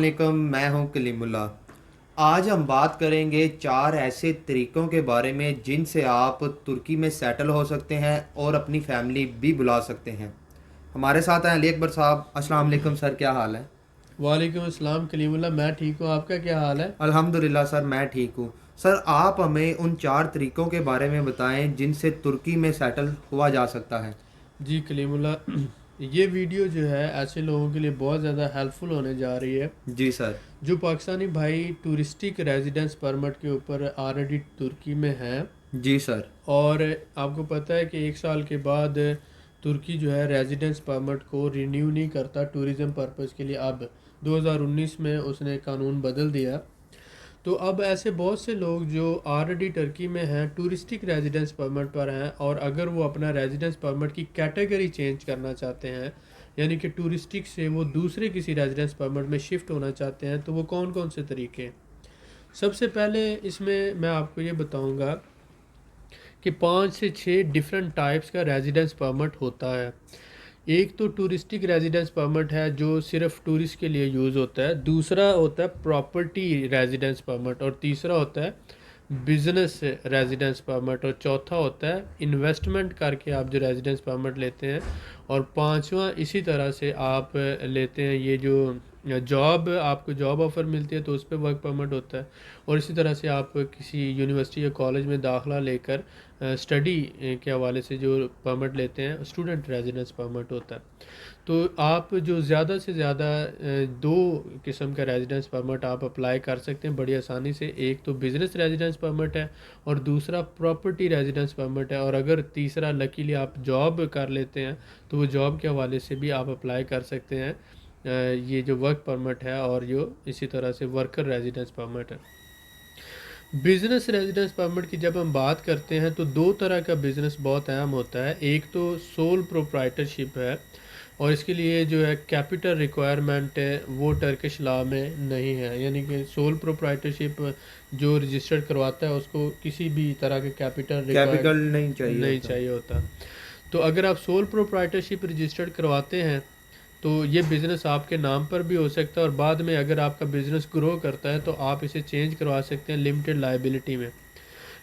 वालेकुम, मैं हूं कलीमुल्ला। आज हम बात करेंगे चार ऐसे तरीक़ों के बारे में जिनसे आप तुर्की में सेटल हो सकते हैं और अपनी फैमिली भी बुला सकते हैं। हमारे साथ हैं अली अकबर साहब। अस्सलाम वालेकुम सर, क्या हाल है? वालेकुम अस्सलाम कलीमुल्लाह। मैं ठीक हूँ, आपका क्या हाल है? अल्हम्दुलिल्लाह सर, मैं ठीक हूँ। सर, आप हमें उन चार तरीक़ों के बारे में बताएं जिनसे तुर्की में सेटल हुआ जा सकता है। जी कलीमुल्लाह, ये वीडियो जो है ऐसे लोगों के लिए बहुत ज़्यादा हेल्पफुल होने जा रही है जी सर। जो पाकिस्तानी भाई टूरिस्टिक रेजिडेंस परमिट के ऊपर ऑलरेडी तुर्की में हैं। जी सर। और आपको पता है कि एक साल के बाद तुर्की जो है रेजिडेंस परमिट को रिन्यू नहीं करता टूरिज़म पर्पज़ के लिए। अब 2019 में उसने कानून बदल दिया। तो अब ऐसे बहुत से लोग जो ऑलरेडी टर्की में हैं, टूरिस्टिक रेजिडेंस परमिट पर हैं, और अगर वो अपना रेजिडेंस परमिट की कैटेगरी चेंज करना चाहते हैं, यानी कि टूरिस्टिक से वो दूसरे किसी रेजिडेंस परमिट में शिफ्ट होना चाहते हैं, तो वो कौन कौन से तरीके हैं। सबसे पहले इसमें मैं आपको ये बताऊंगा कि 5 से 6 डिफरेंट टाइप्स का रेजिडेंस परमिट होता है। एक तो टूरिस्टिक रेजिडेंस परमिट है जो सिर्फ टूरिस्ट के लिए यूज़ होता है, दूसरा होता है प्रॉपर्टी रेजिडेंस परमिट, और तीसरा होता है बिजनेस रेजिडेंस परमिट, और चौथा होता है इन्वेस्टमेंट करके आप जो रेजिडेंस परमिट लेते हैं, और पांचवा इसी तरह से आप लेते हैं ये जो जॉब, आपको जॉब ऑफ़र मिलती है तो उस पर वर्क परमिट होता है, और इसी तरह से आप किसी यूनिवर्सिटी या कॉलेज में दाखला लेकर स्टडी के हवाले से जो परमिट लेते हैं स्टूडेंट रेजिडेंस परमिट होता है। तो आप जो ज़्यादा से ज़्यादा दो किस्म का रेजिडेंस परमिट आप अप्लाई कर सकते हैं बड़ी आसानी से। एक तो बिज़नेस रेजिडेंस परमिट है और दूसरा प्रॉपर्टी रेजिडेंस परमिट है, और अगर तीसरा लकीली आप जॉब कर लेते हैं तो वो जॉब के हवाले से भी आप अप्लाई कर सकते हैं ये जो वर्क परमिट है, और जो इसी तरह से वर्कर रेजिडेंस परमिट है। बिज़नेस रेजिडेंस परमिट की जब हम बात करते हैं तो दो तरह का बिज़नेस बहुत अहम होता है। एक तो सोल प्रोप्राइटरशिप है, और इसके लिए जो है कैपिटल रिक्वायरमेंट है वो टर्किश लॉ में नहीं है, यानी कि सोल प्रोप्राइटरशिप जो रजिस्टर्ड करवाता है उसको किसी भी तरह के कैपिटल रिक्वायर्ड कैपिटल नहीं चाहिए नहीं होता। चाहिए होता। तो अगर आप सोल प्रोप्राइटरशिप रजिस्टर्ड करवाते हैं तो ये बिज़नेस आपके नाम पर भी हो सकता है, और बाद में अगर आपका बिज़नेस ग्रो करता है तो आप इसे चेंज करवा सकते हैं लिमिटेड लाइबिलिटी में।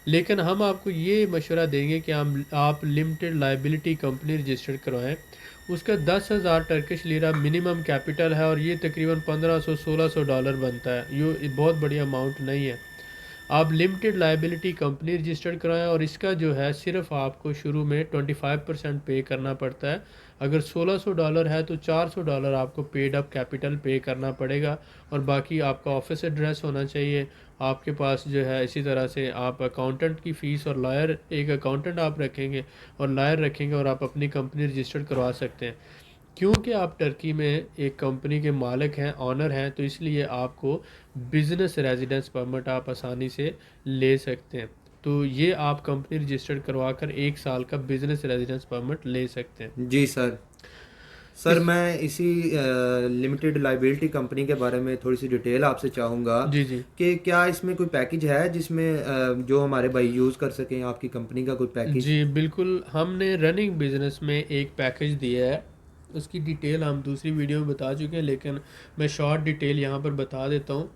लेकिन हम आपको ये मशवरा देंगे कि आप लिमिटेड लाइबिलिटी कंपनी रजिस्टर्ड करवाएं। उसका 10,000 टर्किश लीरा मिनिमम कैपिटल है, और ये तकरीबन 1500-1600 डॉलर बनता है। ये बहुत बड़ी अमाउंट नहीं है। आप लिमिटेड लाइबिलिटी कंपनी रजिस्टर्ड कराएं, और इसका जो है सिर्फ आपको शुरू में 25% पे करना पड़ता है। अगर 1600 डॉलर है तो 400 डॉलर आपको पेड अप कैपिटल पे करना पड़ेगा, और बाकी आपका ऑफिस एड्रेस होना चाहिए आपके पास जो है। इसी तरह से आप अकाउंटेंट की फ़ीस और लॉयर, एक अकाउंटेंट आप रखेंगे और लॉयर रखेंगे, और आप अपनी कंपनी रजिस्टर्ड करवा सकते हैं। क्योंकि आप टर्की में एक कंपनी के मालिक हैं, ऑनर हैं, तो इसलिए आपको बिज़नेस रेजिडेंस परमिट आप आसानी से ले सकते हैं। तो ये आप कंपनी रजिस्टर्ड करवा कर 1 साल का बिज़नेस रेजिडेंस परमिट ले सकते हैं। जी सर। सर, इस मैं इसी लिमिटेड लाइबिलिटी कंपनी के बारे में थोड़ी सी डिटेल आपसे चाहूँगा जी जी कि क्या इसमें कोई पैकेज है जिसमें जो हमारे भाई यूज़ कर सकें, आपकी कंपनी का कोई पैकेज? जी बिल्कुल, हमने रनिंग बिजनेस में एक पैकेज दिया है। उसकी डिटेल हम दूसरी वीडियो में बता चुके हैं, लेकिन मैं शॉर्ट डिटेल यहाँ पर बता देता हूँ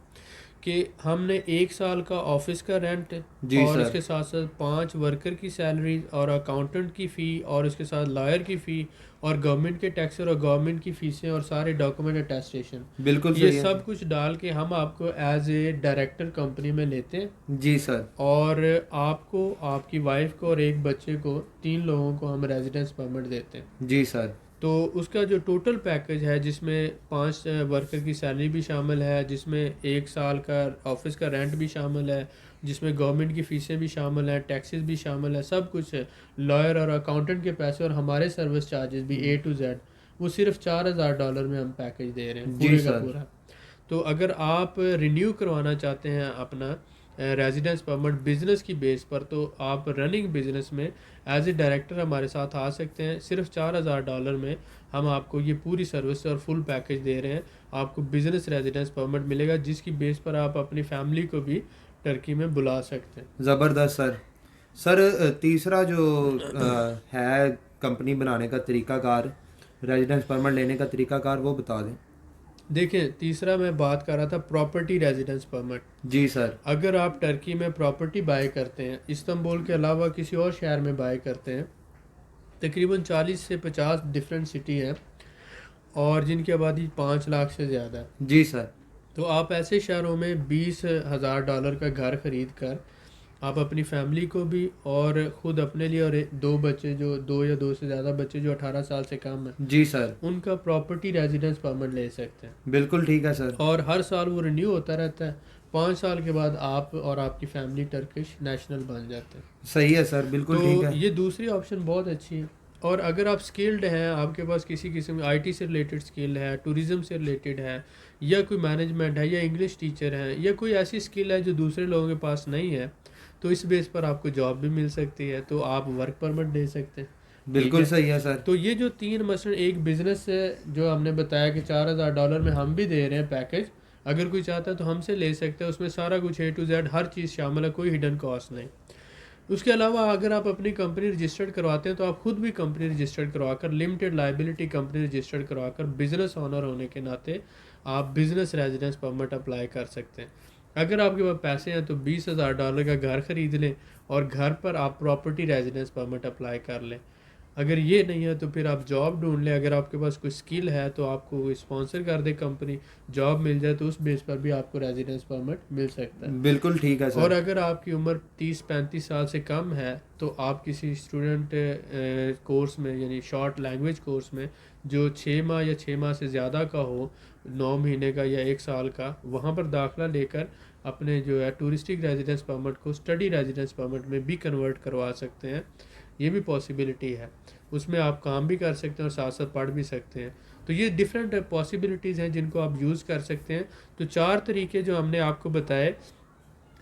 कि हमने 1 साल का ऑफिस का रेंट, जी और सर। इसके साथ साथ 5 वर्कर की सैलरी, और अकाउंटेंट की फ़ी, और इसके साथ लॉयर की फ़ी, और गवर्नमेंट के टैक्स और गवर्नमेंट की फ़ीसें, और सारे डॉक्यूमेंट अटेस्टेशन, बिल्कुल ये सही है सब सर। कुछ डाल के हम आपको एज ए डायरेक्टर कंपनी में लेते हैं। जी सर। और आपको, आपकी वाइफ को और एक बच्चे को, 3 लोगों को हम रेजिडेंस परमिट देते हैं। जी सर। तो उसका जो टोटल पैकेज है, जिसमें 5 वर्कर की सैलरी भी शामिल है, जिसमें 1 साल का ऑफिस का रेंट भी शामिल है, जिसमें गवर्नमेंट की फ़ीसें भी शामिल हैं, टैक्सेस भी शामिल है, सब कुछ है, लॉयर और अकाउंटेंट के पैसे और हमारे सर्विस चार्जेस भी A to Z, वो सिर्फ 4,000 डॉलर में हम पैकेज दे रहे हैं जी पूरे का सर। पूरा। तो अगर आप रिन्यू करवाना चाहते हैं अपना रेजिडेंस परमिट बिज़नेस की बेस पर, तो आप रनिंग बिज़नेस में एज ए डायरेक्टर हमारे साथ आ सकते हैं। सिर्फ 4,000 डॉलर में हम आपको ये पूरी सर्विस और फुल पैकेज दे रहे हैं। आपको बिज़नेस रेजिडेंस परमिट मिलेगा जिसकी बेस पर आप अपनी फैमिली को भी टर्की में बुला सकते हैं। ज़बरदस्त सर। सर, तीसरा जो है कंपनी बनाने का तरीक़ाकार, रेजिडेंस परमिट लेने का तरीक़ाकार, वो बता दें। देखें, तीसरा मैं बात कर रहा था प्रॉपर्टी रेजिडेंस परमिट। जी सर। अगर आप टर्की में प्रॉपर्टी बाय करते हैं, इस्तंबुल के अलावा किसी और शहर में बाय करते हैं, तकरीबन 40 से 50 डिफरेंट सिटी हैं और जिनकी आबादी 5 लाख से ज़्यादा है। जी सर। तो आप ऐसे शहरों में $20,000 का घर खरीद कर आप अपनी फैमिली को भी और ख़ुद अपने लिए और दो बच्चे, जो दो या दो से ज़्यादा बच्चे जो 18 साल से कम है, जी सर। उनका प्रॉपर्टी रेजिडेंस परमिट ले सकते हैं। बिल्कुल ठीक है सर। और हर साल वो रिन्यू होता रहता है। 5 साल के बाद आप और आपकी फैमिली टर्किश नेशनल बन जाते हैं। सही है सर, बिल्कुल ठीक तो है। ये दूसरी ऑप्शन बहुत अच्छी है। और अगर आप स्किल्ड हैं, आपके पास किसी किस्म आईटी से रिलेटेड स्किल है, टूरिज़्म से रिलेटेड है, या कोई मैनेजमेंट है, या इंग्लिश टीचर है, या कोई ऐसी स्किल है जो दूसरे लोगों के पास नहीं है, तो इस बेस पर आपको जॉब भी मिल सकती है, तो आप वर्क परमिट दे सकते हैं। ठीक बिल्कुल है। सही है सर। तो ये जो तीन मसलन, एक बिजनेस है जो हमने बताया कि $4,000 में हम भी दे रहे हैं पैकेज, अगर कोई चाहता है तो हमसे ले सकते हैं, उसमें सारा कुछ A to Z हर चीज़ शामिल है, कोई हिडन कॉस्ट नहीं। उसके अलावा अगर आप अपनी कंपनी रजिस्टर्ड करवाते हैं तो आप खुद भी कंपनी रजिस्टर्ड करवाकर, लिमिटेड लाइबिलिटी कंपनी रजिस्टर्ड करवाकर, बिजनेस ऑनर होने के नाते आप बिजनेस रेजिडेंस परमिट अप्लाई कर सकते हैं। अगर आपके पास पैसे हैं तो $20,000 का घर खरीद लें और घर पर आप प्रॉपर्टी रेजिडेंस परमिट अप्लाई कर लें। अगर ये नहीं है तो फिर आप जॉब ढूंढ लें। अगर आपके पास कोई स्किल है तो आपको कोई स्पॉन्सर कर दे कंपनी, जॉब मिल जाए तो उस बेस पर भी आपको रेजिडेंस परमिट मिल सकता है। बिल्कुल ठीक है और सर। अगर आपकी उम्र 30-35 साल से कम है तो आप किसी स्टूडेंट कोर्स में, यानी शॉर्ट लैंग्वेज कोर्स में, जो 6 माह या 6 माह से ज़्यादा का हो, 9 महीने का या 1 साल का, वहाँ पर दाखिला लेकर अपने जो है टूरिस्टिक रेजिडेंस परमिट को स्टडी रेजिडेंस परमिट में भी कन्वर्ट करवा सकते हैं। ये भी पॉसिबिलिटी है। उसमें आप काम भी कर सकते हैं और साथ साथ पढ़ भी सकते हैं। तो ये डिफरेंट पॉसिबिलिटीज़ हैं जिनको आप यूज़ कर सकते हैं। तो 4 तरीके जो हमने आपको बताए,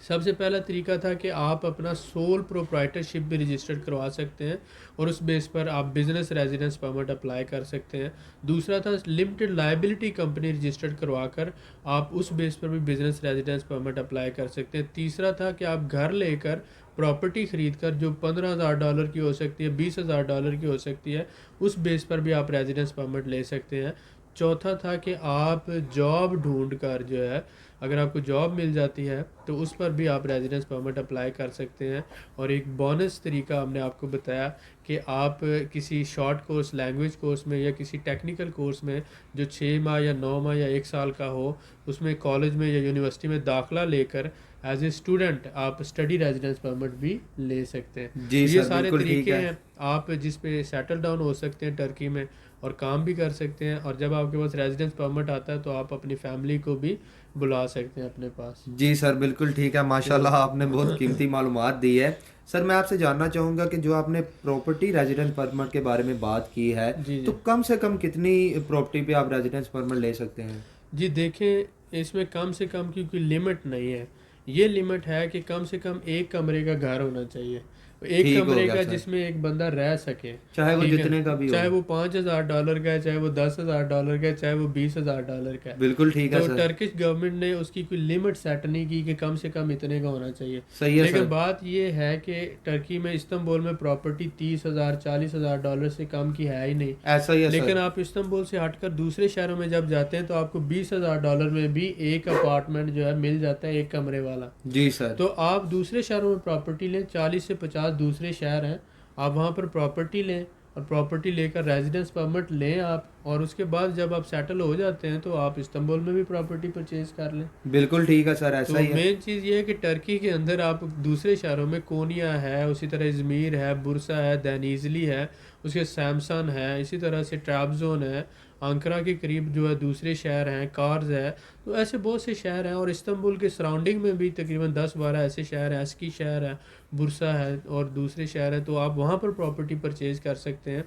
सबसे पहला तरीका था कि आप अपना सोल प्रोप्राइटरशिप भी रजिस्टर्ड करवा सकते हैं और उस बेस पर आप बिज़नेस रेजिडेंस परमिट अप्लाई कर सकते हैं। दूसरा था लिमिटेड लाइबिलिटी कंपनी रजिस्टर्ड करवा कर आप उस बेस पर भी बिज़नेस रेजिडेंस परमिट अप्लाई कर सकते हैं। तीसरा था कि आप घर लेकर प्रॉपर्टी ख़रीद कर, जो $15,000 की हो सकती है, $20,000 की हो सकती है, उस बेस पर भी आप रेजिडेंस परमिट ले सकते हैं। चौथा था कि आप जॉब ढूंढ कर जो है, अगर आपको जॉब मिल जाती है तो उस पर भी आप रेजिडेंस परमिट अप्लाई कर सकते हैं। और एक बोनस तरीका हमने आपको बताया कि आप किसी शॉर्ट कोर्स, लैंग्वेज कोर्स में या किसी टेक्निकल कोर्स में जो 6 माह या 9 माह या 1 साल का हो, उसमें कॉलेज में या यूनिवर्सिटी में दाखिला लेकर एज ए स्टूडेंट आप स्टडी रेजिडेंस परमिट भी ले सकते हैं। जी तो ये सर, सारे बिल्कुल ठीक तरीके है। हैं आप जिस पे सेटल डाउन हो सकते हैं टर्की में और काम भी कर सकते हैं। और जब आपके पास रेजिडेंस परमिट आता है तो आप अपनी फैमिली को भी बुला सकते हैं अपने पास। जी सर, बिल्कुल ठीक है। तो माशाल्लाह आपने बहुत कीमती मालूमात दी है। सर मैं आपसे जानना चाहूँगा कि जो आपने प्रॉपर्टी रेजिडेंस परमिट के बारे में बात की है, जी तो जी कम से कम कितनी प्रॉपर्टी पे आप रेजिडेंस परमिट ले सकते हैं? जी, देखें, इसमें कम से कम की कोई लिमिट नहीं है। ये लिमिट है कि कम से कम एक कमरे का घर होना चाहिए, एक ठीक हो कमरे गया का सर। जिसमें एक बंदा रह सके। चाहे वो ठीक है, जितने का भी हो। चाहे वो $5,000 का है, चाहे वो $10,000 का है, चाहे वो $20,000 का है। बिल्कुल ठीक है तो सर। टर्किश गवर्नमेंट ने उसकी कोई लिमिट सेट नहीं की कि कम से कम इतने का होना चाहिए। सही है लेकिन सर। बात ये है कि टर्की में, इस्तंबुल में प्रॉपर्टी $30,000 $40,000 से कम की है ही नहीं। ऐसा ही है लेकिन सर। आप इस्तंबुल से हटकर दूसरे शहरों में जब जाते हैं तो आपको $20,000 में भी एक अपार्टमेंट जो है मिल जाता है, एक कमरे वाला। जी सर। तो आप दूसरे शहरों में प्रॉपर्टी लें, 40 से 50 दूसरे शहर हैं, आप वहाँ पर प्रॉपर्टी लें और प्रॉपर्टी लेकर रेजिडेंस परमिट लें आप, और उसके बाद जब आप सेटल हो जाते हैं तो आप इस्तंबुल में भी प्रॉपर्टी परचेज कर लें। बिल्कुल ठीक है सर, ऐसा तो ही है। मेन चीज़ ये है कि टर्की के अंदर आप दूसरे शहरों में, कोनिया है, उसी तरह इज़मीर है, बुरसा है, दैनीज़ली है, उसके सैमसन है, इसी तरह से ट्रैबज़ोन है, अंकारा के करीब जो है दूसरे शहर हैं, कार्स है। तो ऐसे बहुत से शहर हैं और इस्तंबुल के सराउंडिंग में भी तकरीबन 10-12 ऐसे शहर हैं, एस्की शहर है, बुरसा है और दूसरे शहर हैं। तो आप वहाँ पर प्रॉपर्टी परचेज़ कर सकते हैं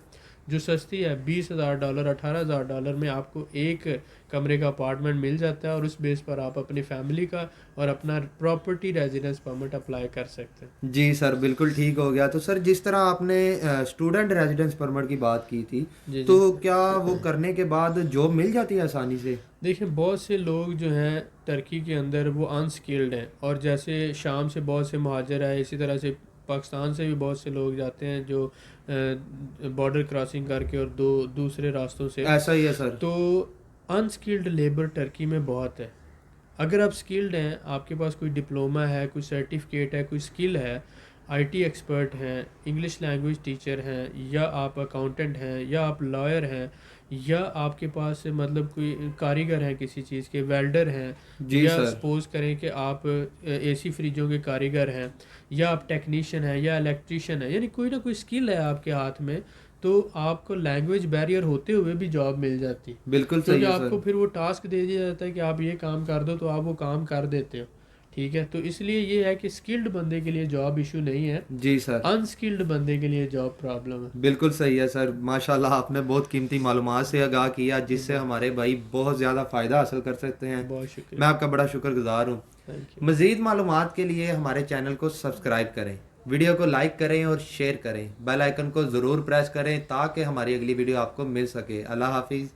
जो सस्ती है। $20,000 $18,000 में आपको एक कमरे का अपार्टमेंट मिल जाता है और उस बेस पर आप अपनी फैमिली का और अपना प्रॉपर्टी रेजिडेंस परमिट अप्लाई कर सकते हैं। जी सर, बिल्कुल ठीक हो गया। तो सर जिस तरह आपने स्टूडेंट रेजिडेंस परमिट की बात की थी, जी जी। तो क्या वो करने के बाद जॉब मिल जाती है आसानी से? देखिए, बहुत से लोग जो हैं टर्की के अंदर वो अनस्किल्ड हैं, और जैसे शाम से बहुत से महाजर है, इसी तरह से पाकिस्तान से भी बहुत से लोग जाते हैं जो बॉर्डर क्रॉसिंग करके और दूसरे रास्तों से। ऐसा ही है सर। तो अनस्किल्ड लेबर टर्की में बहुत है। अगर आप स्किल्ड हैं, आपके पास कोई डिप्लोमा है, कोई सर्टिफिकेट है, कोई स्किल है, आईटी एक्सपर्ट हैं, इंग्लिश लैंग्वेज टीचर हैं, या आप अकाउंटेंट हैं, या आप लॉयर हैं, या आपके पास मतलब कोई कारीगर हैं किसी चीज़ के, वेल्डर हैं, जी या सर। सपोज करें कि आप एसी फ्रिजों के कारीगर हैं, या आप टेक्नीशियन हैं, या इलेक्ट्रीशियन है, यानी कोई ना कोई स्किल है आपके हाथ में, तो आपको लैंग्वेज बैरियर होते हुए भी जॉब मिल जाती है। बिल्कुल सही क्योंकि है आपको सर। फिर वो टास्क दे दिया जाता है कि आप ये काम कर दो, तो आप वो काम कर देते हो। ठीक है, तो इसलिए ये है कि स्किल्ड बंदे के लिए जॉब इशू नहीं है, जी सर। अनस्किल्ड बंदे के लिए जॉब प्रॉब्लम है। बिल्कुल सही है सर, माशाल्लाह आपने बहुत कीमती मालूमात से आगाह किया जिससे बहुत हमारे भाई बहुत ज़्यादा फ़ायदा हासिल कर सकते हैं। बहुत मैं शुक्रिया। आपका बड़ा शुक्रगुजार हूँ। Thank you. मज़ीद मालूमात के लिए हमारे चैनल को सब्सक्राइब करें, वीडियो को लाइक करें और शेयर करें, बेल आइकन को ज़रूर प्रेस करें ताकि हमारी अगली वीडियो आपको मिल सके। अल्लाह हाफिज़।